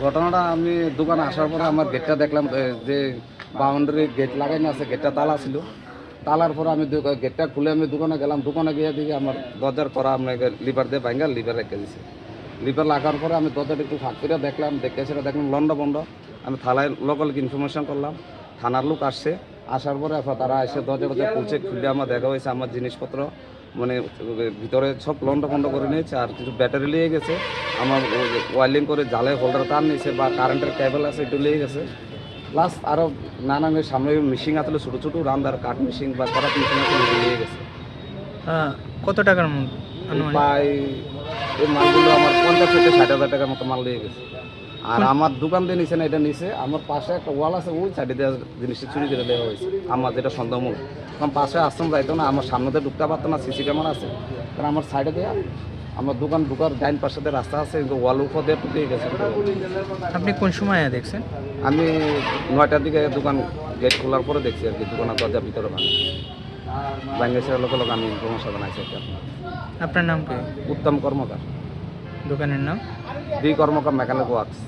ঘটনাটা আমি দোকানে আসার পরে আমার গেটটা দেখলাম যে বাউন্ডারি গেট লাগাইনি আছে, গেটটা তালা ছিল। তালার পরে আমি গেটটা খুলে আমি দোকানে গেলাম। দোকানে গিয়ে দেখি আমার দরজার করা আপনাকে লিভার দিয়ে ভাঙ্গা লিভার রেখে দিছে। লিভার লাগার পরে আমি দরজাটা একটু ফাঁক করে দেখলাম, দেখে সেটা দেখলাম লন্ড বন্ধ। আমি থানায় লোকালকে ইনফরমেশন করলাম, থানার লোক আসছে। আসার পরে তারা এসে দরজা খুলছে, খুলে আমার দেখা হয়েছে আমার জিনিসপত্র মানে ভিতরে সব লন্ড বন্ধ করে নিয়েছে। আর কিছু ব্যাটারি লিয়ে গেছে, আমার ওয়াইলিং করে জালে হোল্ডার তার নিয়েছে বা কারেন্টের কেবল আছে একটু লিয়ে গেছে। প্লাস আরও নানান সামনে মেশিন আসলে ছোটো ছোটো রান্দার কাঠ মেশিন বা করাত মেশিন আছে লিয়ে গেছে। কত টাকার প্রায় এই মালগুলো আমার 50 থেকে 60 হাজার টাকার মতো মাল লিয়ে গেছে। আর আমার দোকান দিয়ে নিচে না, এটা নিচে আমার পাশে একটা ওয়াল আছে, ওই সাইডে দেওয়া জিনিসটা চুরি করে দেওয়া হয়েছে আমার, যেটা সন্দেহমূলক। কারণ পাশে আসতাম যাইতো না, আমার সামনে দিয়ে ঢুকতে পারতো না, সিসি ক্যামেরা আছে। কারণ আমার সাইডে দেওয়া আমার দোকান ঢুকার ডাইন পাশে দিয়ে রাস্তা আছে, কিন্তু ওয়াল উপর দিয়ে ঢুকে গেছে। আপনি কোন সময় দেখছেন? আমি 9টার দিকে দোকান গেট খোলার পরে দেখছি আর কি, দোকানের দরজা ভিতরে বাংলাদেশের লোক আমি সমস্যা বানাইছি আর কি। আপনার নাম কি? উত্তম কর্মকার, দোকানের নাম? বি কর্মকার মেকানিক ওয়ার্কস।